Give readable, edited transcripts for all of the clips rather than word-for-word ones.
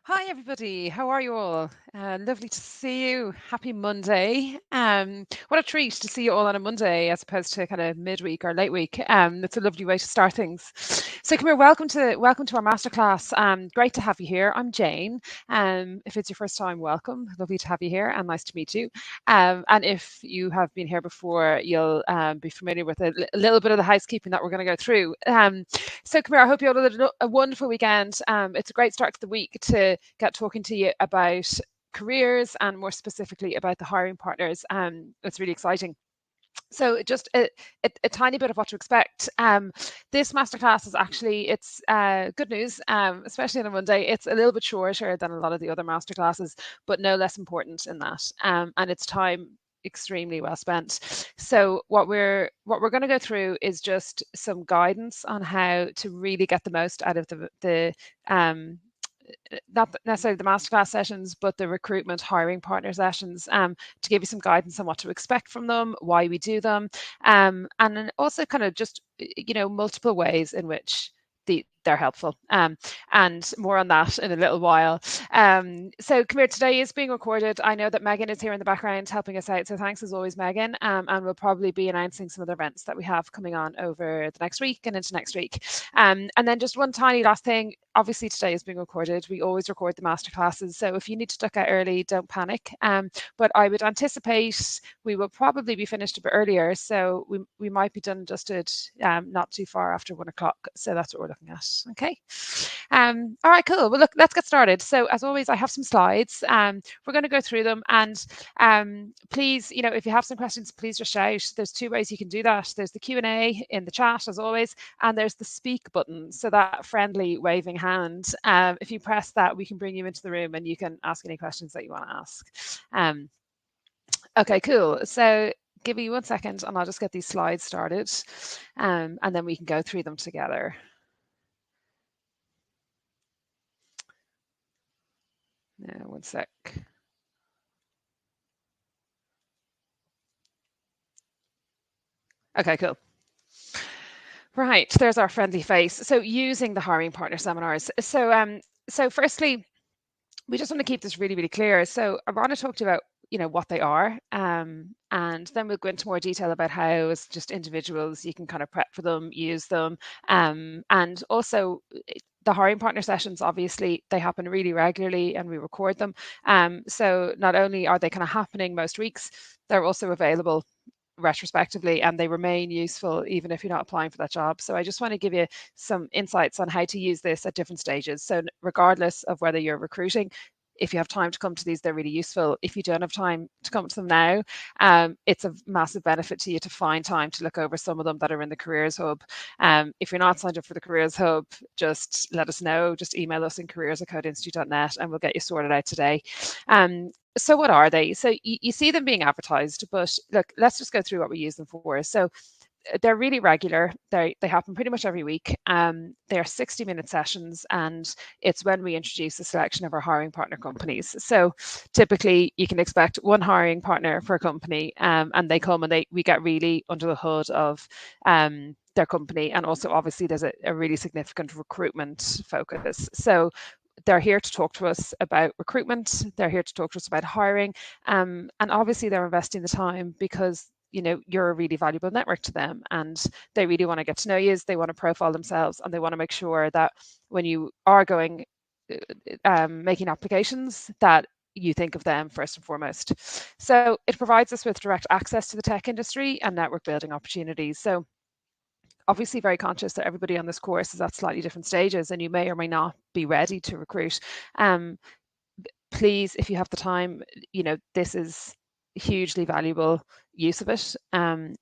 Hi, everybody. How are you all? Lovely to see you. Happy Monday. What a treat to see you all on a Monday as opposed to kind of midweek or late week. It's a lovely way to start things. So, come here. Welcome to our masterclass. Great to have you here. I'm Jane. If it's your first time, welcome. Lovely to have you here, and nice to meet you. And if you have been here before, you'll be familiar with a little bit of the housekeeping that we're going to go through. So, come here. I hope you all had a wonderful weekend. It's a great start to the week to get talking to you about careers and more specifically about the hiring partners. It's really exciting. So just a tiny bit of what to expect. This masterclass is actually, it's good news, especially on a Monday. It's a little bit shorter than a lot of the other masterclasses, but no less important in that. And it's time extremely well spent. So what we're going to go through is just some guidance on how to really get the most out of the not necessarily the masterclass sessions, but the recruitment hiring partner sessions, to give you some guidance on what to expect from them, why we do them, and then also kind of just multiple ways in which they're helpful. And more on that in a little while. So come here, today is being recorded. I know that Megan is here in the background helping us out. So thanks as always, Megan. And we'll probably be announcing some other events that we have coming on over the next week and into next week. And then just one tiny last thing. Obviously, today is being recorded. We always record the masterclasses. So if you need to duck out early, don't panic. But I would anticipate we will probably be finished a bit earlier. So we might be done and dusted not too far after 1 o'clock. So that's what we're looking at. Okay. All right, cool. Well, look, let's get started. So as always, I have some slides. We're going to go through them, and please, if you have some questions, please just shout. There's two ways you can do that. There's the Q&A in the chat, as always, and there's the speak button. So that friendly waving hand, if you press that, we can bring you into the room and you can ask any questions that you want to ask. Okay, cool. So give me 1 second and I'll just get these slides started, and then we can go through them together. Yeah, 1 sec. Okay, cool. Right, there's our friendly face. So using the hiring partner seminars. So firstly, we just want to keep this really, really clear. So I want to talk to you about, what they are, and then we'll go into more detail about how, as just individuals, you can kind of prep for them, use them, and also the hiring partner sessions. Obviously, they happen really regularly, and we record them. So not only are they kind of happening most weeks, they're also available retrospectively, and they remain useful even if you're not applying for that job. So I just want to give you some insights on how to use this at different stages. So regardless of whether you're recruiting, if you have time to come to these, they're really useful. If you don't have time to come to them now, it's a massive benefit to you to find time to look over some of them that are in the Careers Hub. If you're not signed up for the Careers Hub, just let us know. Just email us in careers@codeinstitute.net and we'll get you sorted out today. So what are they? So you see them being advertised, but look, let's just go through what we use them for. So they're really regular. They happen pretty much every week. They're 60-minute sessions, and it's when we introduce a selection of our hiring partner companies. So typically, you can expect one hiring partner for a company, and they come and we get really under the hood of their company, and also obviously there's a really significant recruitment focus. So they're here to talk to us about recruitment. They're here to talk to us about hiring, and obviously they're investing the time because you're a really valuable network to them, and they really want to get to know you. They want to profile themselves, and they want to make sure that when you are going making applications, that you think of them first and foremost. So it provides us with direct access to the tech industry and network building opportunities. So obviously very conscious that everybody on this course is at slightly different stages, and you may or may not be ready to recruit. Please, if you have the time, this is hugely valuable use of it.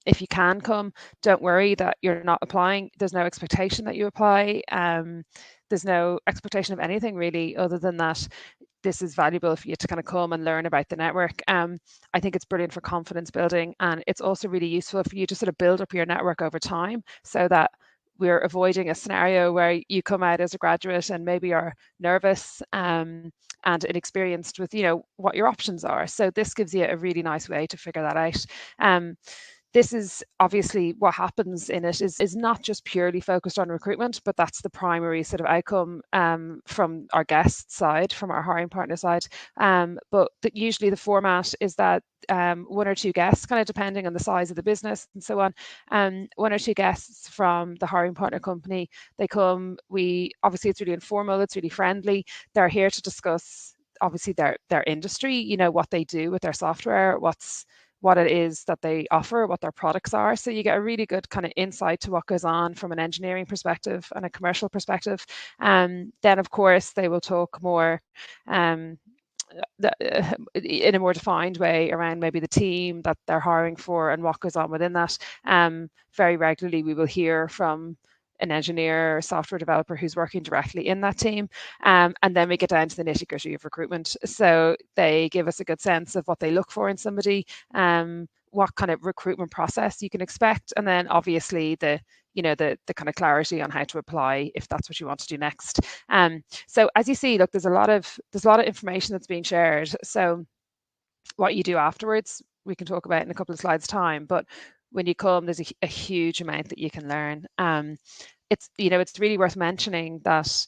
If you can come, don't worry that you're not applying. There's no expectation that you apply. There's no expectation of anything really, other than that this is valuable for you to kind of come and learn about the network. I think it's brilliant for confidence building, and it's also really useful for you to sort of build up your network over time, so that we're avoiding a scenario where you come out as a graduate and maybe are nervous and inexperienced with what your options are. So this gives you a really nice way to figure that out. this is obviously what happens in it is not just purely focused on recruitment, but that's the primary sort of outcome from our guest side, from our hiring partner side. But usually the format is that one or two guests, kind of depending on the size of the business and so on, one or two guests from the hiring partner company, they come. Obviously it's really informal, it's really friendly. They're here to discuss obviously their industry, what they do with their software, what it is that they offer, what their products are. So you get a really good kind of insight to what goes on from an engineering perspective and a commercial perspective. Then, of course, they will talk more in a more defined way around maybe the team that they're hiring for and what goes on within that. Very regularly, we will hear from an engineer or software developer who's working directly in that team. And then we get down to the nitty gritty of recruitment. So they give us a good sense of what they look for in somebody, what kind of recruitment process you can expect, and then obviously the kind of clarity on how to apply if that's what you want to do next. So as you see, look, there's a lot of information that's being shared. So what you do afterwards, we can talk about in a couple of slides' time. But when you come, there's a huge amount that you can learn. It's really worth mentioning that,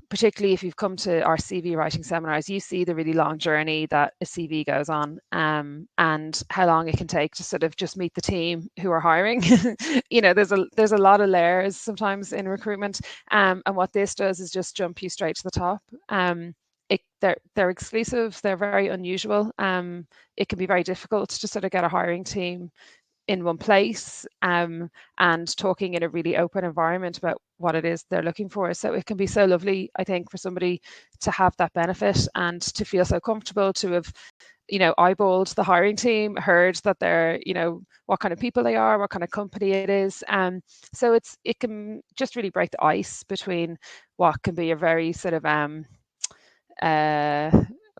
particularly if you've come to our CV writing seminars, you see the really long journey that a CV goes on, and how long it can take to sort of just meet the team who are hiring. There's a lot of layers sometimes in recruitment, and what this does is just jump you straight to the top. They're exclusive. They're very unusual. It can be very difficult to sort of get a hiring team in one place, and talking in a really open environment about what it is they're looking for. So it can be so lovely, I think, for somebody to have that benefit and to feel so comfortable to have, eyeballed the hiring team, heard that they're, what kind of people they are, what kind of company it is. So it can just really break the ice between what can be a very sort of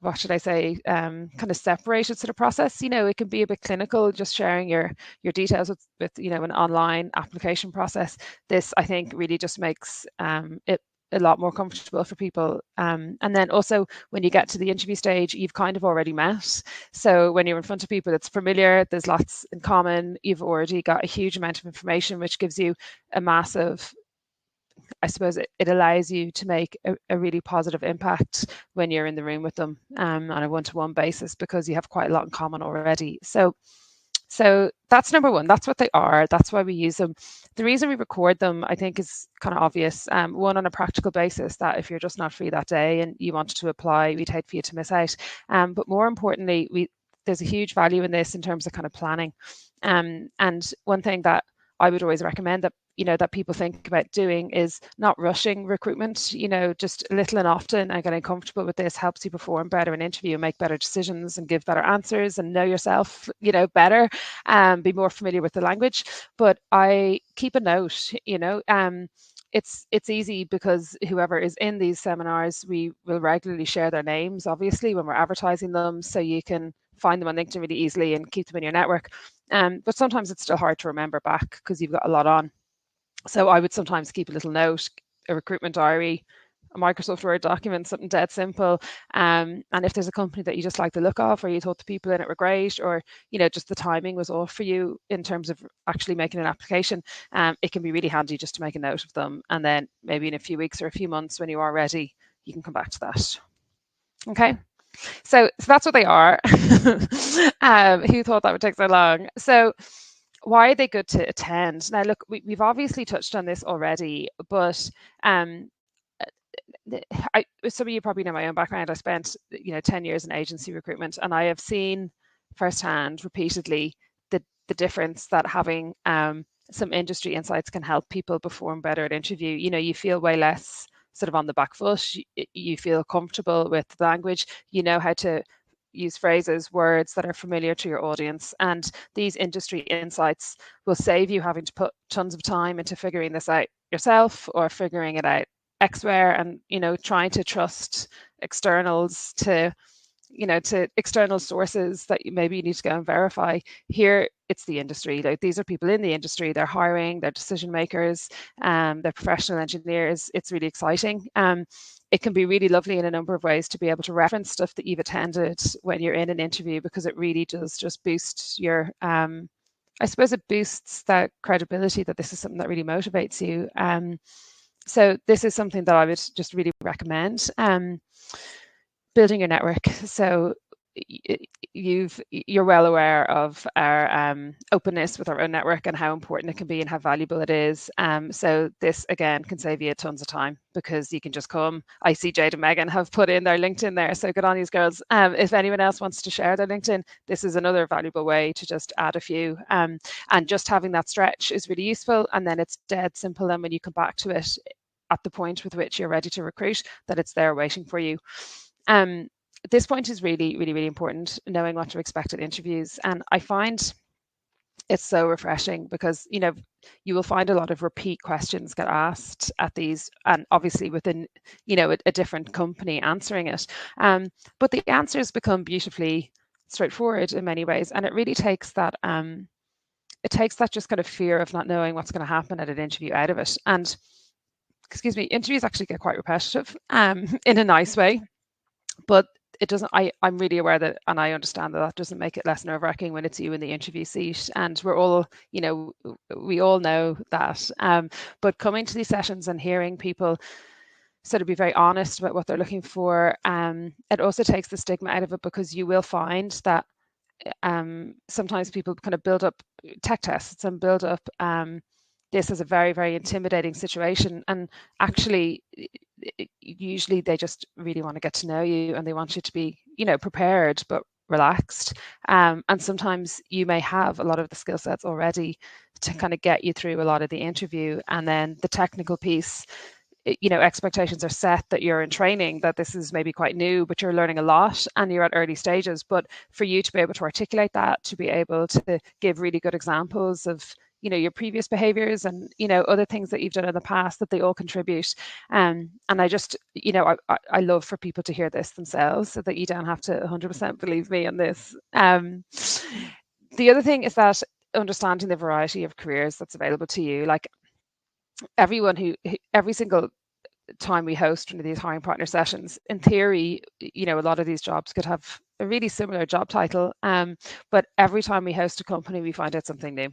what should I say, kind of separated sort of process. It can be a bit clinical, just sharing your details with an online application process. This, I think, really just makes it a lot more comfortable for people. And then also when you get to the interview stage, you've kind of already met. So when you're in front of people, it's familiar, there's lots in common, you've already got a huge amount of information, which gives you a massive, I suppose it allows you to make a really positive impact when you're in the room with them on a one-to-one basis, because you have quite a lot in common already. So that's number one. That's what they are. That's why we use them. The reason we record them, I think, is kind of obvious. One, on a practical basis, that if you're just not free that day and you wanted to apply, we'd hate for you to miss out. But more importantly, there's a huge value in this in terms of kind of planning. And one thing that I would always recommend that people think about doing is not rushing recruitment. Just little and often, and getting comfortable with this helps you perform better in interview, make better decisions, and give better answers, and know yourself, better, be more familiar with the language. But I keep a note. It's easy because whoever is in these seminars, we will regularly share their names, obviously, when we're advertising them, so you can find them on LinkedIn really easily and keep them in your network. But sometimes it's still hard to remember back because you've got a lot on. So I would sometimes keep a little note, a recruitment diary, a Microsoft Word document, something dead simple. And if there's a company that you just like the look of, or you thought the people in it were great, or just the timing was off for you in terms of actually making an application, it can be really handy just to make a note of them. And then maybe in a few weeks or a few months, when you are ready, you can come back to that. Okay. So that's what they are. Who thought that would take so long? So why are they good to attend? Now, look, we've obviously touched on this already, but some of you probably know my own background. I spent 10 years in agency recruitment, and I have seen firsthand repeatedly the difference that having some industry insights can help people perform better at interview. You feel way less sort of on the back foot. You feel comfortable with the language. You know how to use phrases, words that are familiar to your audience. And these industry insights will save you having to put tons of time into figuring this out yourself, or figuring it out elsewhere, and trying to trust externals to external sources that maybe you need to go and verify. Here it's the industry. Like, these are people in the industry, they're hiring, they're decision makers, they're professional engineers. It's really exciting. It can be really lovely in a number of ways to be able to reference stuff that you've attended when you're in an interview, because it really does just boost your I suppose it boosts that credibility that this is something that really motivates you. So this is something that I would just really recommend. Building your network. So you're well aware of our openness with our own network and how important it can be and how valuable it is. So this again can save you tons of time because you can just come. I see Jade and Megan have put in their LinkedIn there, so good on these girls. If anyone else wants to share their LinkedIn, this is another valuable way to just add a few. And just having that stretch is really useful, and then it's dead simple. And when you come back to it at the point with which you're ready to recruit, that it's there waiting for you. This point is really, really, really important, knowing what to expect at interviews. And I find it's so refreshing because, you will find a lot of repeat questions get asked at these, and obviously within, a different company answering it. But the answers become beautifully straightforward in many ways. And it really takes that, just kind of fear of not knowing what's going to happen at an interview out of it. And excuse me, interviews actually get quite repetitive, in a nice way. But it doesn't, I'm really aware that, and I understand that that doesn't make it less nerve-wracking when it's you in the interview seat. And we're all, we all know that. But coming to these sessions and hearing people sort of be very honest about what they're looking for, it also takes the stigma out of it, because you will find that sometimes people kind of build up tech tests and build up this is a very, very intimidating situation. And actually, usually they just really want to get to know you, and they want you to be, prepared but relaxed. And sometimes you may have a lot of the skill sets already to kind of get you through a lot of the interview. And then the technical piece, expectations are set that you're in training, that this is maybe quite new, but you're learning a lot and you're at early stages. But for you to be able to articulate that, to be able to give really good examples of, your previous behaviors and, other things that you've done in the past, that they all contribute. And I just, I love for people to hear this themselves, so that you don't have to 100% believe me on this. The other thing is that understanding the variety of careers that's available to you. Like, every single time we host one of these hiring partner sessions, in theory, a lot of these jobs could have a really similar job title, but every time we host a company, we find out something new.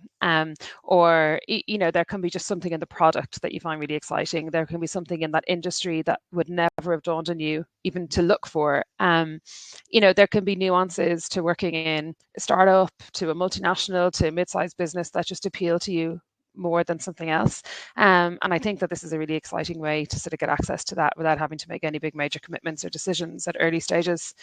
Or there can be just something in the product that you find really exciting. There can be something in that industry that would never have dawned on you even to look for. There can be nuances to working in a startup, to a multinational, to a mid-sized business that just appeal to you more than something else. And I think that this is a really exciting way to sort of get access to that without having to make any big major commitments or decisions at early stages.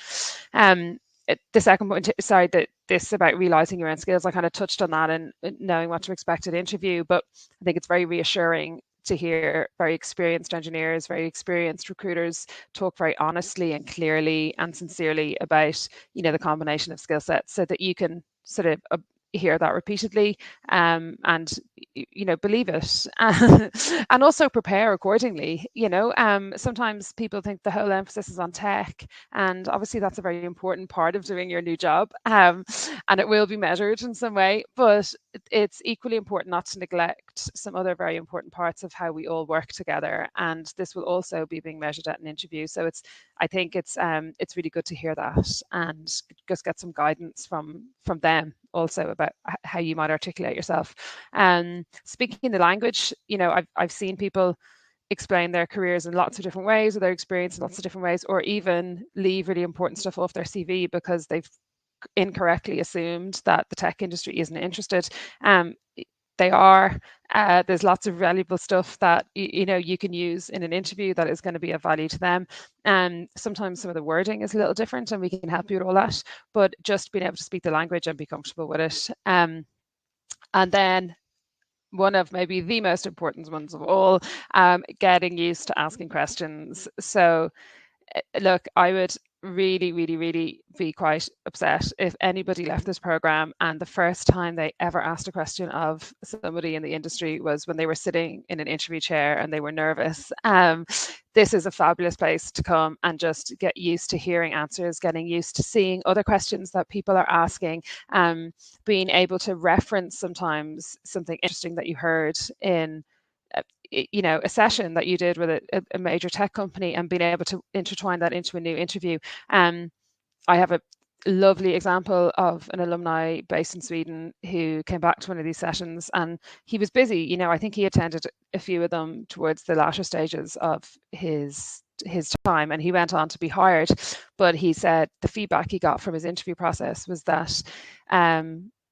The second point, sorry, that this about realizing your own skills, I kind of touched on that, and knowing what to expect at interview. But I think it's very reassuring to hear very experienced engineers, very experienced recruiters talk very honestly and clearly and sincerely about, the combination of skill sets, so that you can sort of hear that repeatedly, and believe it, and also prepare accordingly. Sometimes people think the whole emphasis is on tech, and obviously that's a very important part of doing your new job, and it will be measured in some way, but it's equally important not to neglect some other very important parts of how we all work together, and this will also be being measured at an interview. So I think it's really good to hear that, and just get some guidance from them also about how you might articulate yourself. Speaking the language, I've seen people explain their careers in lots of different ways, or their experience in lots of different ways, or even leave really important stuff off their CV because they've incorrectly assumed that the tech industry isn't interested. They are. There's lots of valuable stuff that you can use in an interview that is going to be of value to them. And sometimes some of the wording is a little different, and we can help you with all that. But just being able to speak the language and be comfortable with it. And then one of maybe the most important ones of all, getting used to asking questions. So look, I would really, really, really be quite upset if anybody left this program and the first time they ever asked a question of somebody in the industry was when they were sitting in an interview chair and they were nervous. This is a fabulous place to come and just get used to hearing answers, getting used to seeing other questions that people are asking, being able to reference sometimes something interesting that you heard in a session that you did with a major tech company, and being able to intertwine that into a new interview. I have lovely example of an alumni based in Sweden who came back to one of these sessions, and he was busy. I think he attended a few of them towards the latter stages of his time, and he went on to be hired. But he said the feedback he got from his interview process was that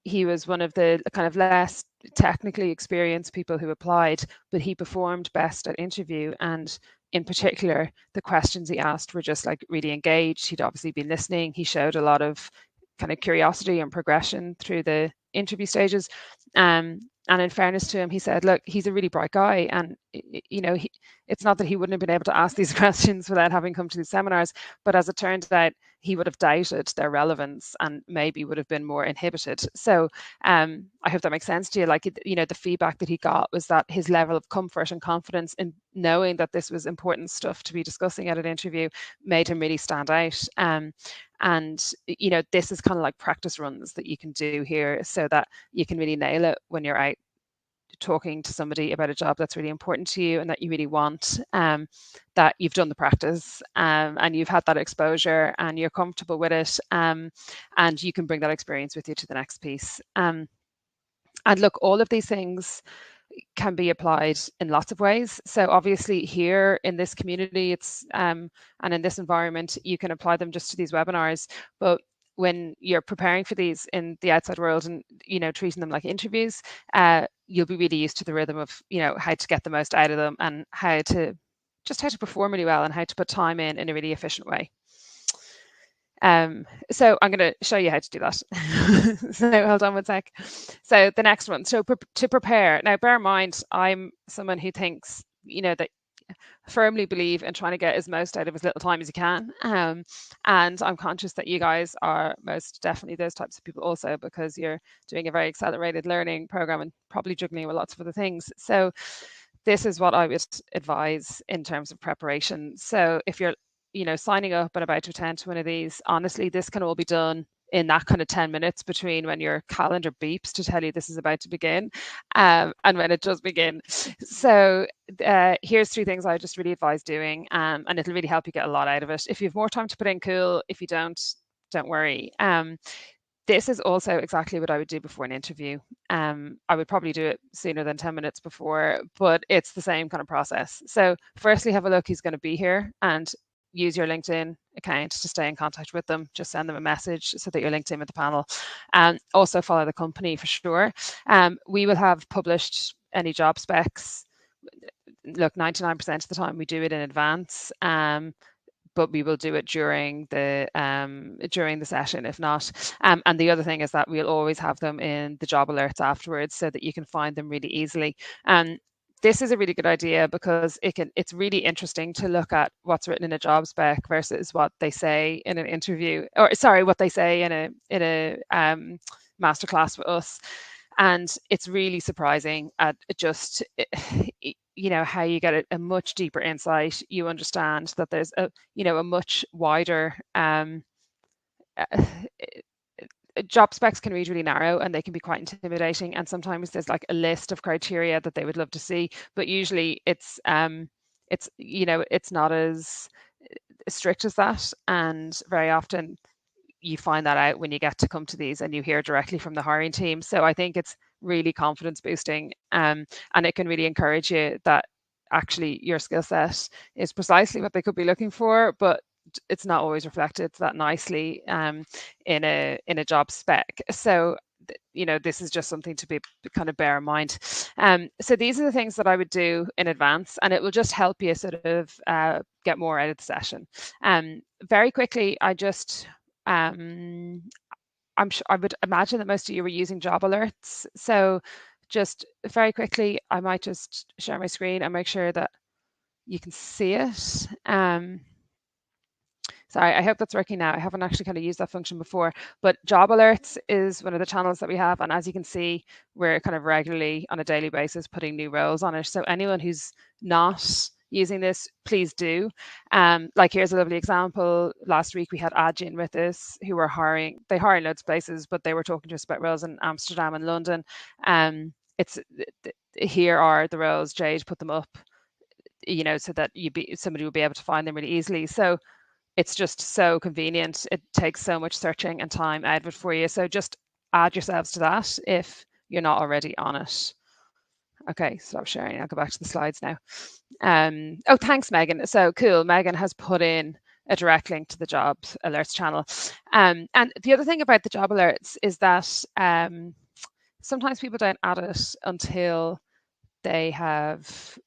he was one of the kind of less technically experienced people who applied, but he performed best at interview. And in particular, the questions he asked were just like really engaged. He'd obviously been listening. He showed a lot of kind of curiosity and progression through the interview stages. And in fairness to him, he said, look, he's a really bright guy. And, it's not that he wouldn't have been able to ask these questions without having come to these seminars, but as it turned out, he would have doubted their relevance and maybe would have been more inhibited. So I hope that makes sense to you. Like, the feedback that he got was that his level of comfort and confidence in knowing that this was important stuff to be discussing at an interview made him really stand out. And this is kind of like practice runs that you can do here so that you can really nail it when you're out talking to somebody about a job that's really important to you and that you really want, that you've done the practice, and you've had that exposure and you're comfortable with it, and you can bring that experience with you to the next piece. And look, all of these things can be applied in lots of ways. So obviously here in this community, it's and in this environment, you can apply them just to these webinars. But when you're preparing for these in the outside world and treating them like interviews, you'll be really used to the rhythm of how to get the most out of them and how to perform really well and how to put time in a really efficient way. So I'm going to show you how to do that. So hold on one sec. So the next one, so to prepare. Now, bear in mind, I'm someone who thinks, that firmly believe in trying to get as most out of as little time as you can. And I'm conscious that you guys are most definitely those types of people also, because you're doing a very accelerated learning program and probably juggling with lots of other things. So this is what I would advise in terms of preparation. So if you're signing up and about to attend to one of these, honestly, this can all be done in that kind of 10 minutes between when your calendar beeps to tell you this is about to begin, and when it does begin. So here's 3 things I just really advise doing, and it'll really help you get a lot out of it. If you have more time to put in, cool. If you don't worry. This is also exactly what I would do before an interview. I would probably do it sooner than 10 minutes before, but it's the same kind of process. So firstly, have a look who's going to be here and use your LinkedIn account to stay in contact with them. Just send them a message so that you're linked in with the panel. And also follow the company for sure. We will have published any job specs. Look, 99% of the time we do it in advance. But we will do it during the session if not. And the other thing is that we'll always have them in the job alerts afterwards so that you can find them really easily. This is a really good idea because it's really interesting to look at what's written in a job spec versus what they say in an interview, or sorry, what they say in a masterclass with us. And it's really surprising at just how you get a much deeper insight. You understand that there's a much wider job specs can read really narrow and they can be quite intimidating, and sometimes there's like a list of criteria that they would love to see, but usually it's not as strict as that, and very often you find that out when you get to come to these and you hear directly from the hiring team. So I think it's really confidence boosting, and it can really encourage you that actually your skill set is precisely what they could be looking for, but it's not always reflected that nicely in a job spec. So this is just something to be kind of bear in mind. So these are the things that I would do in advance, and it will just help you sort of get more out of the session. Very quickly, I would imagine that most of you were using job alerts. So just very quickly, I might just share my screen and make sure that you can see it. Sorry, I hope that's working now. I haven't actually kind of used that function before, but job alerts is one of the channels that we have. And as you can see, we're kind of regularly on a daily basis putting new roles on it. So anyone who's not using this, please do. Like here's a lovely example. Last week we had Adjin with us who were hiring. They hire in loads of places, but they were talking to us about roles in Amsterdam and London. Here are the roles. Jade put them up, so that somebody will be able to find them really easily. So it's just so convenient. It takes so much searching and time out of it for you. So just add yourselves to that if you're not already on it. Okay, stop sharing. I'll go back to the slides now. Oh, thanks, Megan. So cool. Megan has put in a direct link to the job alerts channel. And the other thing about the job alerts is that sometimes people don't add it until they have,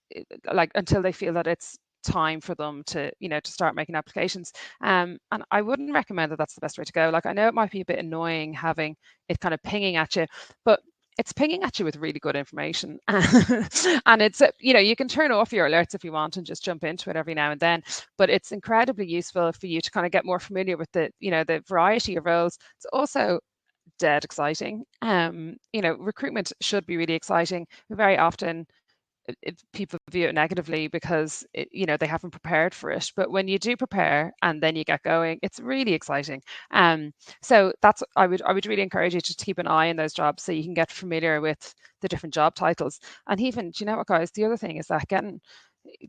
like, until they feel that it's time for them to, to start making applications. And I wouldn't recommend that that's the best way to go. Like, I know it might be a bit annoying having it kind of pinging at you, but it's pinging at you with really good information. And it's, you can turn off your alerts if you want and just jump into it every now and then, but it's incredibly useful for you to kind of get more familiar with the variety of roles. It's also dead exciting. Recruitment should be really exciting. Very often people view it negatively because they haven't prepared for it, but when you do prepare and then you get going, it's really exciting. So that's, I would really encourage you to keep an eye on those jobs so you can get familiar with the different job titles. And even, do you know what, guys, the other thing is that getting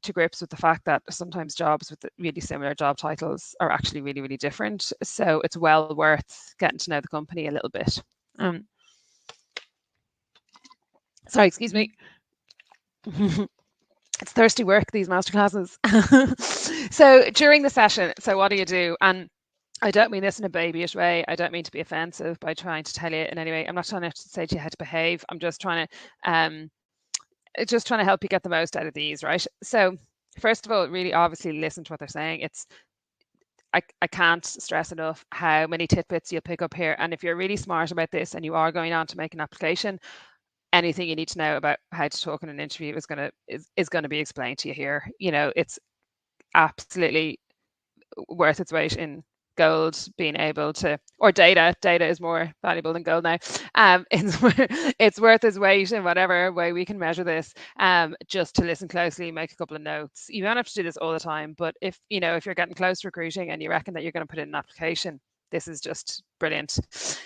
to grips with the fact that sometimes jobs with really similar job titles are actually really, really different. So it's well worth getting to know the company a little bit. Sorry, excuse me. It's thirsty work, these masterclasses. So during the session, so what do you do? And I don't mean this in a babyish way. I don't mean to be offensive by trying to tell you in any way. I'm not trying to say to you how to behave. I'm just trying to help you get the most out of these, right? So first of all, really obviously listen to what they're saying. I can't stress enough how many tidbits you'll pick up here. And if you're really smart about this and you are going on to make an application, anything you need to know about how to talk in an interview is going to be explained to you here. It's absolutely worth its weight in gold, being able to, or data is more valuable than gold now. It's worth its weight in whatever way we can measure this, just to listen closely, make a couple of notes. You don't have to do this all the time, but if you're getting close to recruiting and you reckon that you're going to put in an application, this is just brilliant.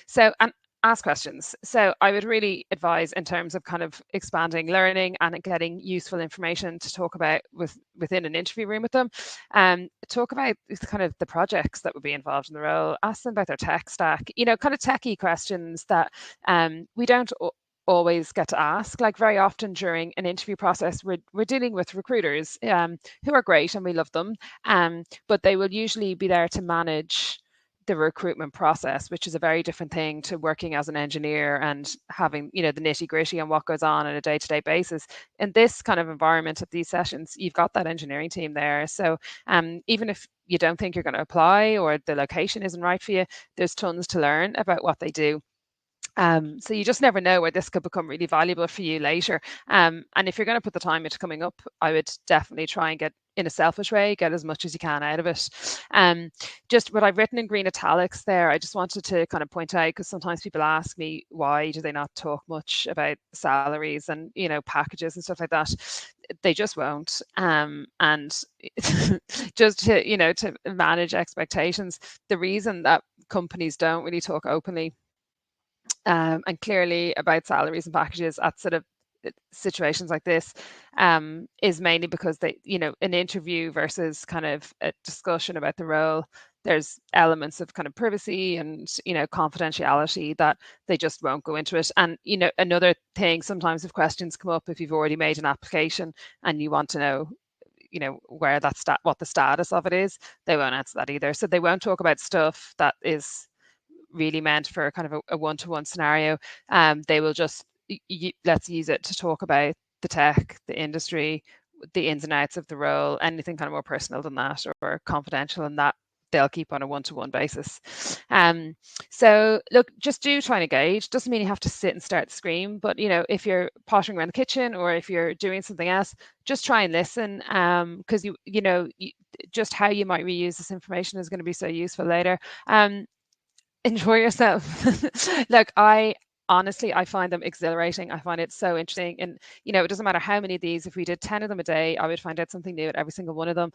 So, and ask questions. So I would really advise, in terms of kind of expanding learning and getting useful information to talk about within an interview room with them, talk about kind of the projects that would be involved in the role. Ask them about their tech stack, kind of techie questions that we don't always get to ask. Like, very often during an interview process, we're dealing with recruiters who are great and we love them, but they will usually be there to manage the recruitment process, which is a very different thing to working as an engineer and having, the nitty gritty on what goes on a day-to-day basis. In this kind of environment at these sessions, you've got that engineering team there. So even if you don't think you're going to apply or the location isn't right for you, there's tons to learn about what they do. So you just never know where this could become really valuable for you later. And if you're going to put the time into coming up, I would definitely try and get, in a selfish way, get as much as you can out of it. Just what I've written in green italics there, I just wanted to kind of point out, because sometimes people ask me, why do they not talk much about salaries and, packages and stuff like that? They just won't. And just to manage expectations, the reason that companies don't really talk openly and clearly about salaries and packages at sort of situations like this is mainly because an interview versus kind of a discussion about the role, there's elements of kind of privacy and confidentiality that they just won't go into it. And another thing, sometimes if questions come up, if you've already made an application and you want to know where what the status of it is, they won't answer that either. So they won't talk about stuff that is really meant for kind of a one-to-one scenario. They will just, let's use it to talk about the tech, the industry, the ins and outs of the role, anything kind of more personal than that or confidential, and that they'll keep on a one-to-one basis. So look, just do try and engage. Doesn't mean you have to sit and start to scream, but if you're pottering around the kitchen or if you're doing something else, just try and listen, because just how you might reuse this information is going to be so useful later. Enjoy yourself. Look, honestly, I find them exhilarating. I find it so interesting. And, it doesn't matter how many of these, if we did 10 of them a day, I would find out something new at every single one of them.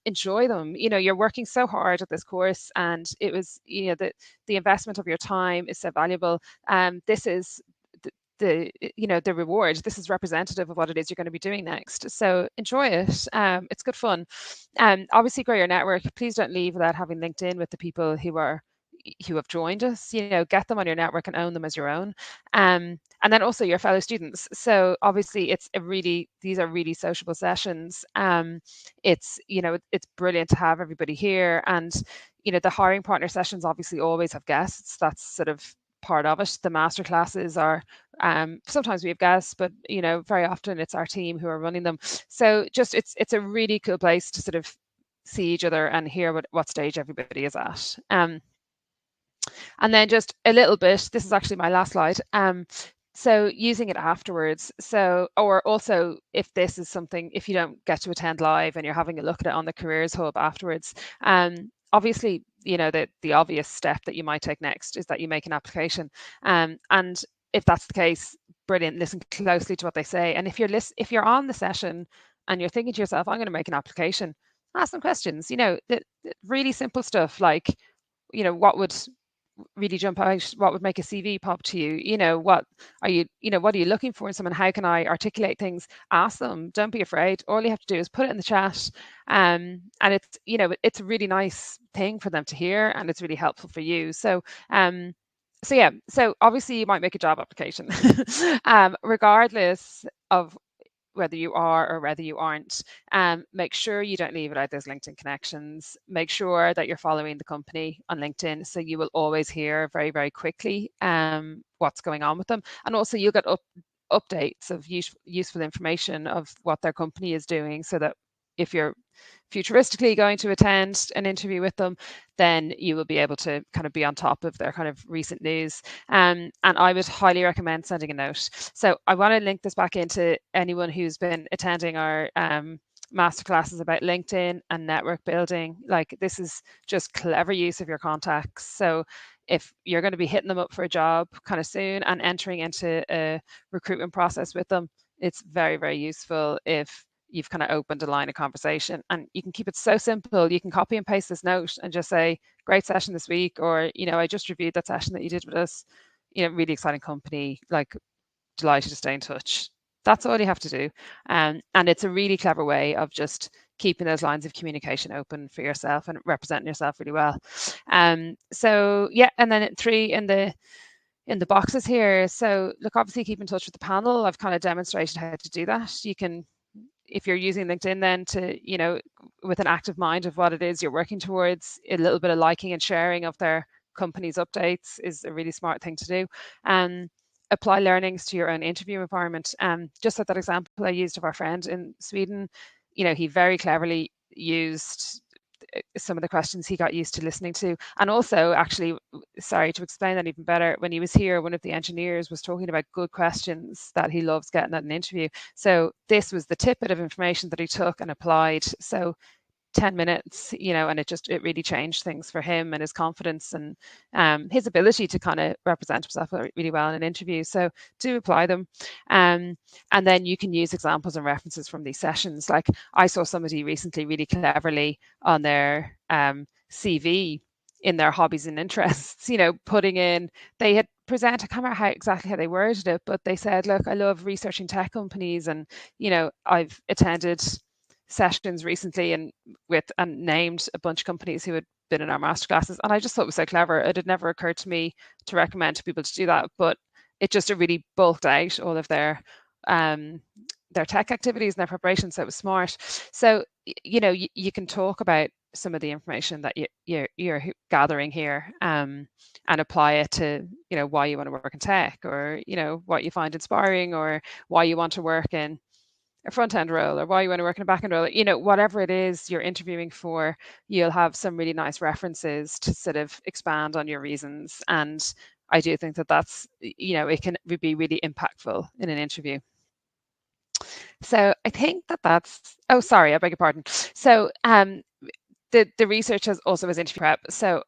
Enjoy them. You're working so hard at this course, and it was, the investment of your time is so valuable. This is the reward. This is representative of what it is you're going to be doing next. So enjoy it. It's good fun. Obviously grow your network. Please don't leave without having LinkedIn with the people who have joined us. Get them on your network and own them as your own. And then also your fellow students. So obviously these are really sociable sessions. It's brilliant to have everybody here. And the hiring partner sessions obviously always have guests. That's sort of part of it. The masterclasses are sometimes we have guests, but very often it's our team who are running them. So just it's a really cool place to sort of see each other and hear what stage everybody is at. And then just a little bit, this is actually my last slide. So using it afterwards. Or also if this is something, if you don't get to attend live and you're having a look at it on the Careers Hub afterwards, obviously, the obvious step that you might take next is that you make an application. And if that's the case, brilliant, listen closely to what they say. And if you're on the session and you're thinking to yourself, I'm going to make an application, ask them questions, the really simple stuff like, what would really jump out, what would make a CV pop to you, what are you looking for in someone, how can I articulate things? Ask them, don't be afraid. All you have to do is put it in the chat, and it's a really nice thing for them to hear, and it's really helpful for you. So obviously you might make a job application regardless of whether you are or whether you aren't. Make sure you don't leave without those LinkedIn connections. Make sure that you're following the company on LinkedIn, so you will always hear very, very quickly what's going on with them. And also you'll get updates of useful information of what their company is doing, so that if you're futuristically going to attend an interview with them, then you will be able to kind of be on top of their kind of recent news. And I would highly recommend sending a note. So I want to link this back into anyone who's been attending our masterclasses about LinkedIn and network building. Like, this is just clever use of your contacts. So if you're going to be hitting them up for a job kind of soon and entering into a recruitment process with them, it's very, very useful if you've kind of opened a line of conversation, and you can keep it so simple. You can copy and paste this note and just say, great session this week, or, I just reviewed that session that you did with us, really exciting company, like, delighted to stay in touch. That's all you have to do. And it's a really clever way of just keeping those lines of communication open for yourself and representing yourself really well. So yeah, and then 3 in the boxes here. So look, obviously keep in touch with the panel. I've kind of demonstrated how to do that. You can, if you're using LinkedIn, then to, with an active mind of what it is you're working towards, a little bit of liking and sharing of their company's updates is a really smart thing to do. Apply learnings to your own interview environment. Just like that example I used of our friend in Sweden, he very cleverly used some of the questions he got used to listening to. And also, actually, sorry, to explain that even better, when he was here, one of the engineers was talking about good questions that he loves getting at an interview. So this was the tidbit of information that he took and applied. So 10 minutes, and it really changed things for him and his confidence and his ability to kind of represent himself really well in an interview. So do apply them. And then you can use examples and references from these sessions. Like, I saw somebody recently really cleverly on their CV, in their hobbies and interests, putting in, they had presented, I can't remember exactly how they worded it, but they said, look, I love researching tech companies, and, I've attended sessions recently and named a bunch of companies who had been in our masterclasses. And I just thought it was so clever. It had never occurred to me to recommend to people to do that, but it really bulked out all of their tech activities and their preparation. So it was smart. So, you can talk about some of the information that you're gathering here, and apply it to, why you want to work in tech, or, what you find inspiring, or why you want to work in a front end role, or why you want to work in a back end role, whatever it is you're interviewing for, you'll have some really nice references to sort of expand on your reasons. And I do think that that's, it can be really impactful in an interview. So I think that's, oh, sorry, I beg your pardon. So the research has also as interview prep. So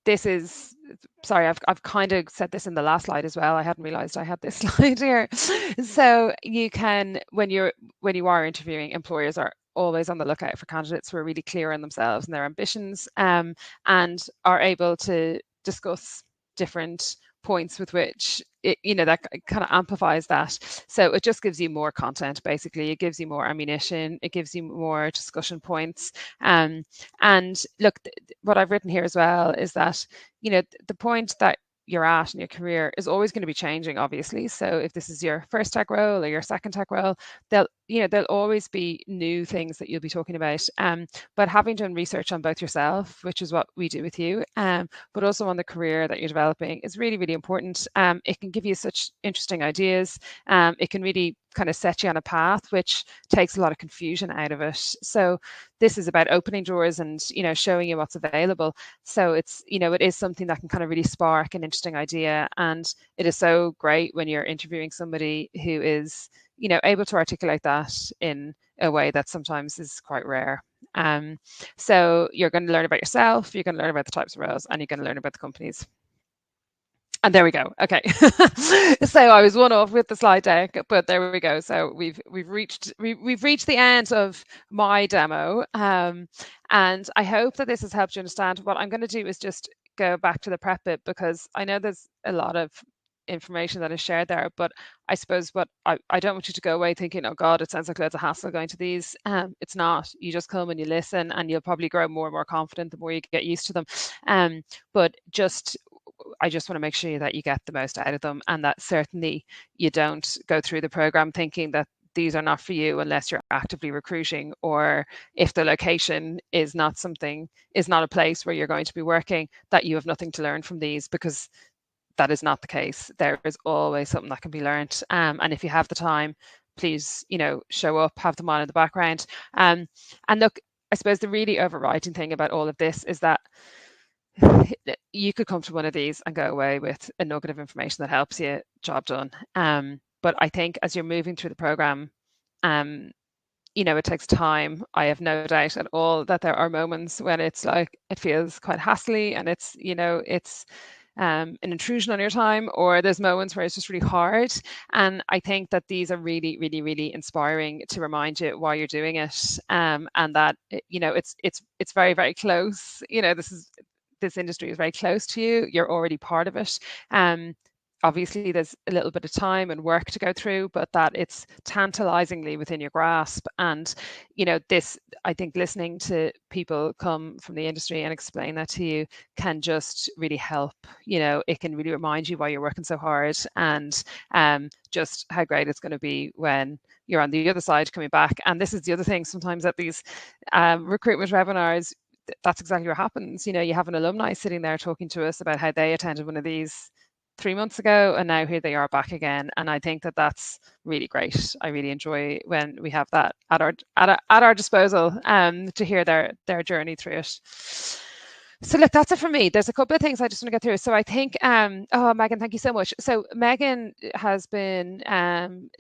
this is, sorry, I've kind of said this in the last slide as well. I hadn't realized I had this slide here. So you can, when you are interviewing, employers are always on the lookout for candidates who are really clear on themselves and their ambitions, and are able to discuss different points with which it, that kind of amplifies that. So it just gives you more content, basically. It gives you more ammunition. It gives you more discussion points. And look, what I've written here as well is that, the point that you're at in your career is always going to be changing, obviously. So if this is your first tech role or your second tech role, there'll always be new things that you'll be talking about. But having done research on both yourself, which is what we do with you, but also on the career that you're developing, is really, really important. It can give you such interesting ideas. It can really kind of set you on a path, which takes a lot of confusion out of it. So this is about opening doors and, showing you what's available. So it's, it is something that can kind of really spark an interesting idea. And it is so great when you're interviewing somebody who is, able to articulate that in a way that sometimes is quite rare. So you're going to learn about yourself, you're going to learn about the types of roles, and you're going to learn about the companies. And there we go. Okay. So I was one off with the slide deck, but there we go. So we've reached the end of my demo. And I hope that this has helped you understand. What I'm going to do is just go back to the prep bit, because I know there's a lot of information that is shared there, but I suppose what I don't want you to go away thinking, oh God, it sounds like loads of hassle going to these. It's not. You just come and you listen, and you'll probably grow more and more confident the more you get used to them. But I just want to make sure that you get the most out of them, and that certainly you don't go through the program thinking that these are not for you unless you're actively recruiting, or if the location is not a place where you're going to be working, that you have nothing to learn from these, because that is not the case. There is always something that can be learned. And if you have the time, please, show up, have them on in the background. And look, I suppose the really overriding thing about all of this is that you could come to one of these and go away with a nugget of information that helps you, job done. But I think as you're moving through the program, it takes time. I have no doubt at all that there are moments when it's like it feels quite hassly, and it's an intrusion on your time, or there's moments where it's just really hard. And I think that these are really, really, really inspiring to remind you why you're doing it, and that it's very, very close. This industry is very close to you. You're already part of it. Obviously, there's a little bit of time and work to go through, but that it's tantalizingly within your grasp. And, I think listening to people come from the industry and explain that to you can just really help. It can really remind you why you're working so hard, and just how great it's going to be when you're on the other side coming back. And this is the other thing, sometimes at these recruitment webinars, that's exactly what happens. You have an alumni sitting there talking to us about how they attended one of these 3 months ago, and now here they are back again. And I think that that's really great. I really enjoy when we have that at our disposal, to hear their journey through it. So look, that's it for me. There's a couple of things I just want to get through. So I think, Megan, thank you so much. So Megan has been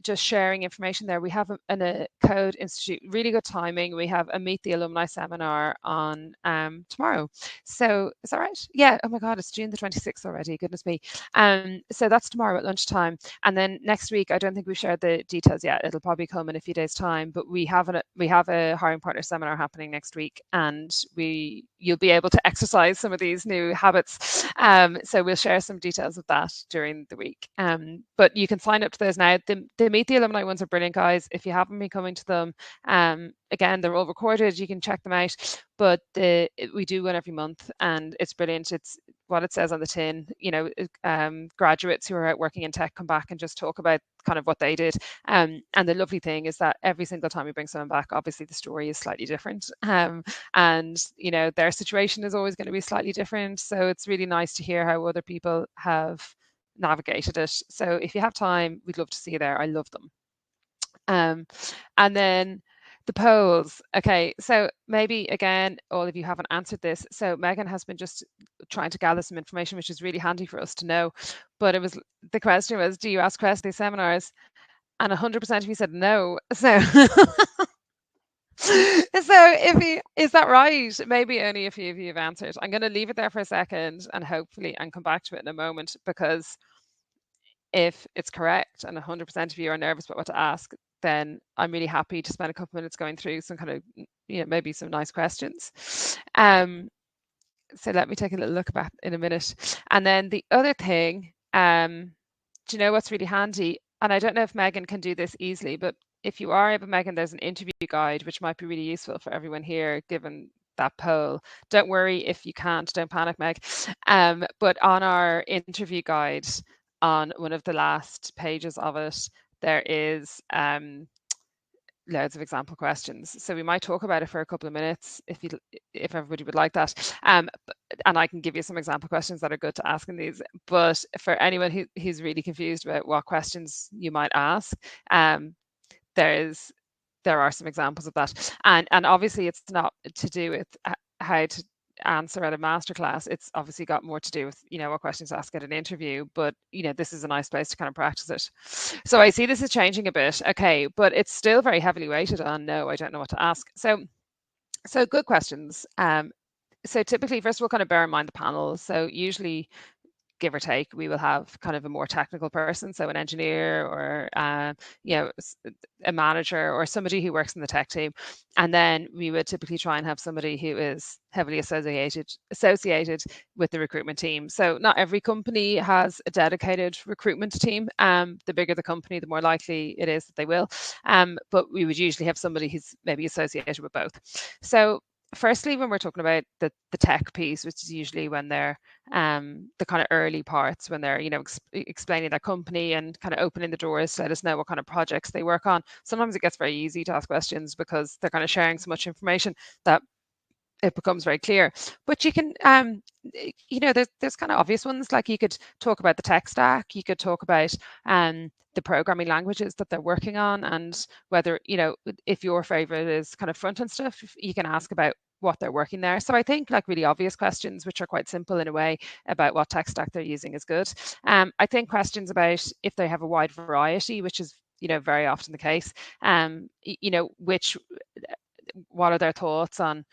just sharing information there. We have a Code Institute, really good timing. We have a Meet the Alumni seminar on tomorrow. So is that right? Yeah. Oh my God, it's June the 26th already. Goodness me. So that's tomorrow at lunchtime. And then next week, I don't think we've shared the details yet. It'll probably come in a few days' time. But we have a hiring partner seminar happening next week, and you'll be able to exercise some of these new habits. So we'll share some details of that during the week. But you can sign up to those now. The Meet the Alumni ones are brilliant, guys. If you haven't been coming to them, again, they're all recorded. You can check them out. But we do one every month, and it's brilliant. It's what it says on the tin. Graduates who are out working in tech come back and just talk about kind of what they did. And the lovely thing is that every single time we bring someone back, obviously the story is slightly different. And their situation is always going to be slightly different. So it's really nice to hear how other people have navigated it. So if you have time, we'd love to see you there. I love them. And then the polls. Okay, so maybe again, all of you haven't answered this. So Megan has been just trying to gather some information, which is really handy for us to know. But the question was, do you ask questions at these seminars? And 100% of you said no. So is that right? Maybe only a few of you have answered. I'm going to leave it there for a second and come back to it in a moment, because if it's correct and 100% of you are nervous about what to ask, then I'm really happy to spend a couple minutes going through some kind of, maybe some nice questions. So let me take a little look back in a minute. And then the other thing Do you know what's really handy? And I don't know if Megan can do this easily, but if you are able, Megan, there's an interview guide which might be really useful for everyone here, given that poll. Don't worry if you can't, don't panic, Meg. But on our interview guide, on one of the last pages of it, there is loads of example questions. So we might talk about it for a couple of minutes if everybody would like that. And I can give you some example questions that are good to ask in these. But for anyone who's really confused about what questions you might ask, there are some examples of that. And obviously it's not to do with how to answer at a masterclass. It's obviously got more to do with, what questions to ask at an interview, but this is a nice place to kind of practice it. So I see this is changing a bit. Okay, but it's still very heavily weighted on no, I don't know what to ask. So good questions. So typically, first of all, kind of bear in mind the panel. So usually, give or take, we will have kind of a more technical person, so an engineer or a manager or somebody who works in the tech team, and then we would typically try and have somebody who is heavily associated with the recruitment team. So not every company has a dedicated recruitment team. The bigger the company, the more likely it is that they will. But we would usually have somebody who's maybe associated with both. So firstly, when we're talking about the tech piece, which is usually when they're the kind of early parts, when they're explaining their company and kind of opening the doors to let us know what kind of projects they work on, sometimes it gets very easy to ask questions because they're kind of sharing so much information that it becomes very clear. But you can there's kind of obvious ones, like you could talk about the tech stack, you could talk about the programming languages that they're working on, and whether if your favorite is kind of front end stuff, you can ask about what they're working there. So I think like really obvious questions, which are quite simple in a way, about what tech stack they're using is good. I think questions about if they have a wide variety, which is very often the case, what are their thoughts on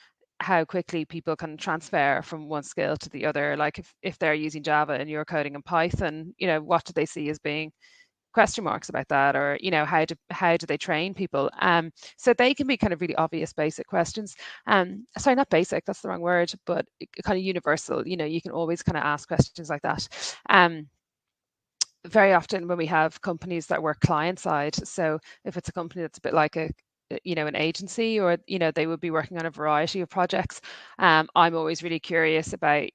how quickly people can transfer from one skill to the other. Like if they're using Java and you're coding in Python, what do they see as being question marks about that, or how do they train people? So they can be kind of really obvious basic questions. Sorry, not basic, that's the wrong word, but kind of universal. You can always kind of ask questions like that. Very often when we have companies that work client side, so if it's a company that's a bit like an agency, or they would be working on a variety of projects, I'm always really curious about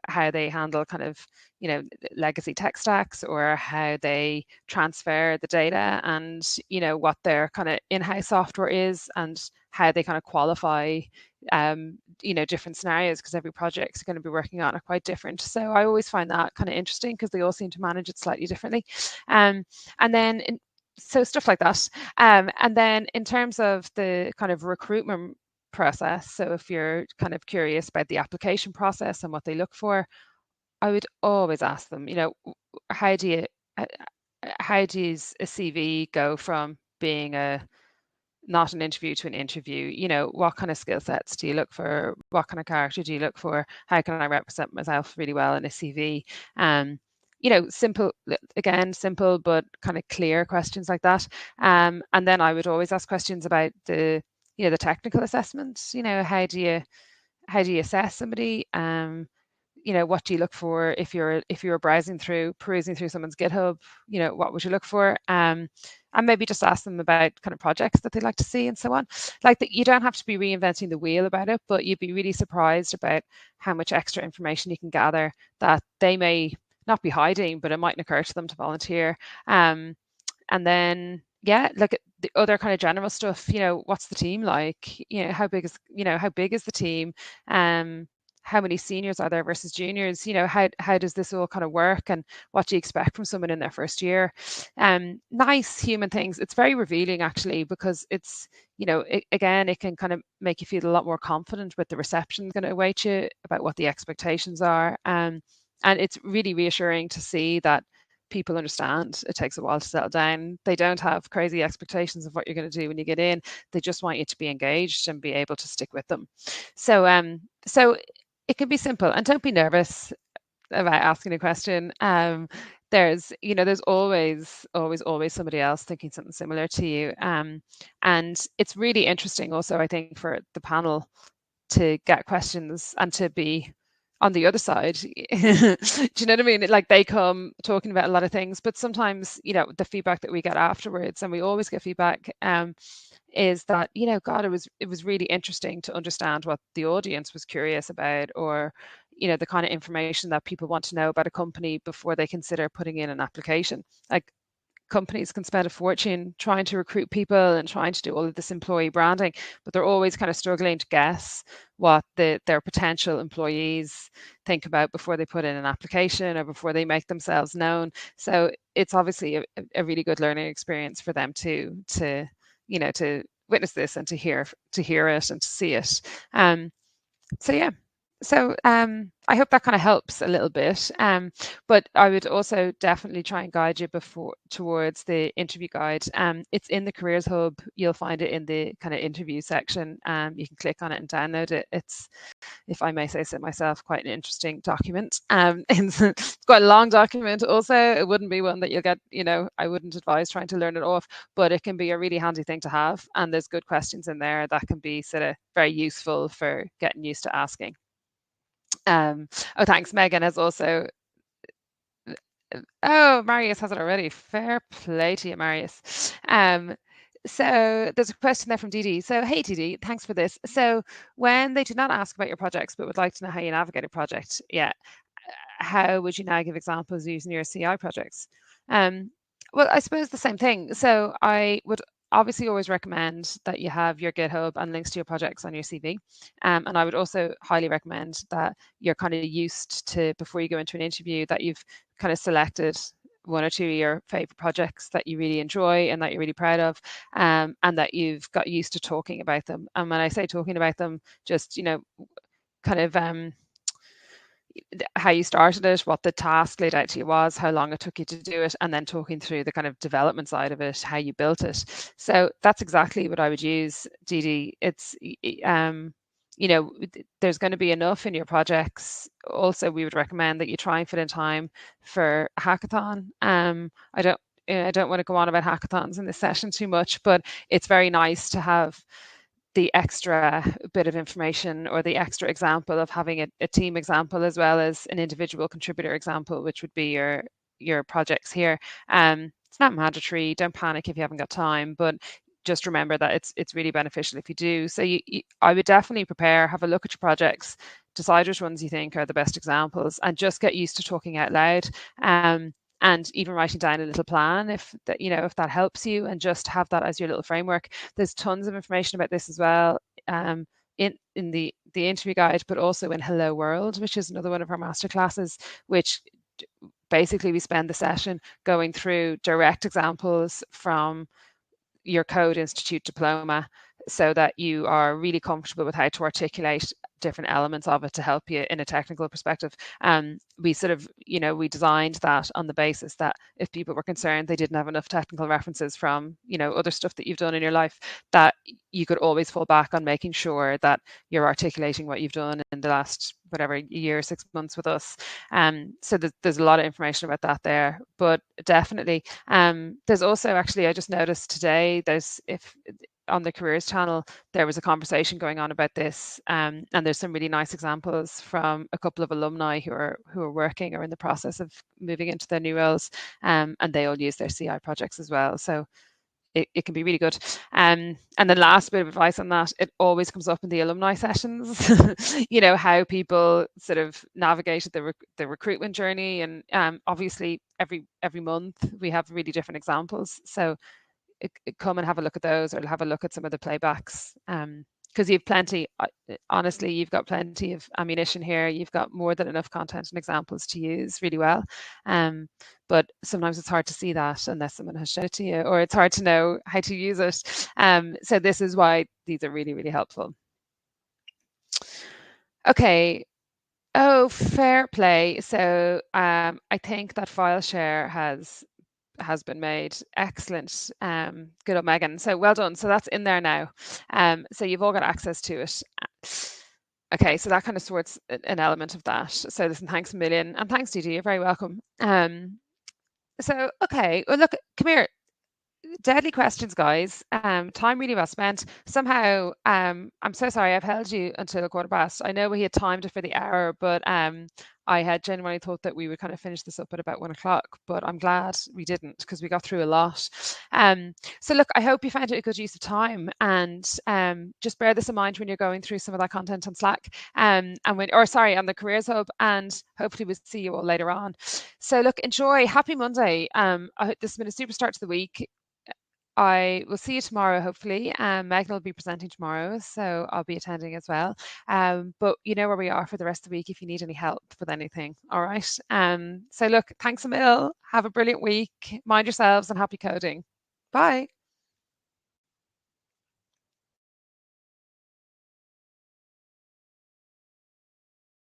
how they handle kind of legacy tech stacks, or how they transfer the data, and what their kind of in-house software is, and how they kind of qualify different scenarios, because every project is going to be working on are quite different. So I always find that kind of interesting, because they all seem to manage it slightly differently. And then so stuff like that. And then in terms of the kind of recruitment process, so if you're kind of curious about the application process and what they look for, I would always ask them, how do you how does a CV go from being not an interview to an interview? What kind of skill sets do you look for? What kind of character do you look for? How can I represent myself really well in a CV? Simple, again, simple but kind of clear questions like that. And then I would always ask questions about the technical assessments. How do you assess somebody? What do you look for if you're perusing through someone's GitHub? What would you look for? And maybe just ask them about kind of projects that they'd like to see, and so on. Like that, you don't have to be reinventing the wheel about it, but you'd be really surprised about how much extra information you can gather that they may not be hiding, but it mightn't occur to them to volunteer. And then look at the other kind of general stuff. What's the team like? How big is the team? How many seniors are there versus juniors? How does this all kind of work, and what do you expect from someone in their first year? Nice human things. It's very revealing, actually, because it's again, it can kind of make you feel a lot more confident with the reception going to await you, about what the expectations are. And it's really reassuring to see that people understand it takes a while to settle down. They don't have crazy expectations of what you're going to do when you get in. They just want you to be engaged and be able to stick with them. So it can be simple, and don't be nervous about asking a question. There's always somebody else thinking something similar to you. And it's really interesting also, I think, for the panel to get questions and to be on the other side, do you know what I mean? Like they come talking about a lot of things, but sometimes, the feedback that we get afterwards, and we always get feedback, is that, God, it was really interesting to understand what the audience was curious about, or, the kind of information that people want to know about a company before they consider putting in an application. Like companies can spend a fortune trying to recruit people and trying to do all of this employee branding, but they're always kind of struggling to guess what their potential employees think about before they put in an application or before they make themselves known. So it's obviously a really good learning experience for them to witness this and to hear it and to see it. So yeah. So I hope that kind of helps a little bit. But I would also definitely try and guide you before towards the interview guide. It's in the Careers Hub. You'll find it in the kind of interview section. You can click on it and download it. It's, if I may say so myself, quite an interesting document. It's quite a long document also. It wouldn't be one that you'll get, I wouldn't advise trying to learn it off, but it can be a really handy thing to have. And there's good questions in there that can be sort of very useful for getting used to asking. Oh, thanks. Megan has also. Oh, Marius has it already. Fair play to you, Marius. So there's a question there from Didi. So, hey, Didi, thanks for this. So, when they do not ask about your projects but would like to know how you navigate a project, yeah, how would you now give examples using your CI projects? Um, well, I suppose the same thing. So, I would obviously always recommend that you have your GitHub and links to your projects on your CV. And I would also highly recommend that you're kind of used to, before you go into an interview, that you've kind of selected one or two of your favorite projects that you really enjoy and that you're really proud of, and that you've got used to talking about them. And when I say talking about them, just, kind of how you started it, what the task laid out to you was, how long it took you to do it, and then talking through the kind of development side of it, how you built it. So that's exactly what I would use, Didi. It's there's going to be enough in your projects. Also, we would recommend that you try and fit in time for a hackathon. I don't want to go on about hackathons in this session too much, but it's very nice to have the extra bit of information or the extra example of having a team example as well as an individual contributor example, which would be your projects here. It's not mandatory. Don't panic if you haven't got time, but just remember that it's really beneficial if you do. So I would definitely prepare, have a look at your projects, decide which ones you think are the best examples, and just get used to talking out loud. And even writing down a little plan if that helps you, and just have that as your little framework. There's tons of information about this as well, in the interview guide, but also in Hello World, which is another one of our masterclasses, which basically we spend the session going through direct examples from your Code Institute diploma, so that you are really comfortable with how to articulate different elements of it to help you in a technical perspective. We sort of, we designed that on the basis that if people were concerned they didn't have enough technical references from, other stuff that you've done in your life, that you could always fall back on making sure that you're articulating what you've done in the last, whatever, year, 6 months with us. So there's a lot of information about that there, but definitely. There's also, actually, I just noticed today, if on the careers channel there was a conversation going on about this, and there's some really nice examples from a couple of alumni who are working or in the process of moving into their new roles, and they all use their CI projects as well. So it can be really good. And the last bit of advice on that, it always comes up in the alumni sessions, how people sort of navigated the recruitment journey. And obviously every month we have really different examples. So come and have a look at those, or have a look at some of the playbacks. Because you've plenty, honestly, you've got plenty of ammunition here. You've got more than enough content and examples to use really well. But sometimes it's hard to see that unless someone has shown it to you, or it's hard to know how to use it. So this is why these are really, really helpful. Okay. Oh, fair play. So I think that file share has been made. Excellent. Good on Megan. So well done. So that's in there now. So you've all got access to it. Okay, so that kind of sorts an element of that. So listen, thanks a million. And thanks, Didi. You're very welcome. So, okay. Well, look, come here. deadly questions, guys. Time really well spent. Somehow, I'm so sorry I've held you until 15:15. I know we had timed it for the hour, but I had genuinely thought that we would kind of finish this up at about 1 o'clock. But I'm glad we didn't because we got through a lot. So look, I hope you found it a good use of time, and just bear this in mind when you're going through some of that content on Slack, and when, or sorry, on the Careers Hub, and hopefully we'll see you all later on. So look, enjoy. Happy Monday. This has been a super start to the week. I will see you tomorrow, hopefully. Megan will be presenting tomorrow, so I'll be attending as well. But you know where we are for the rest of the week if you need any help with anything. All right. So look, thanks a mil. Have a brilliant week. Mind yourselves and happy coding. Bye.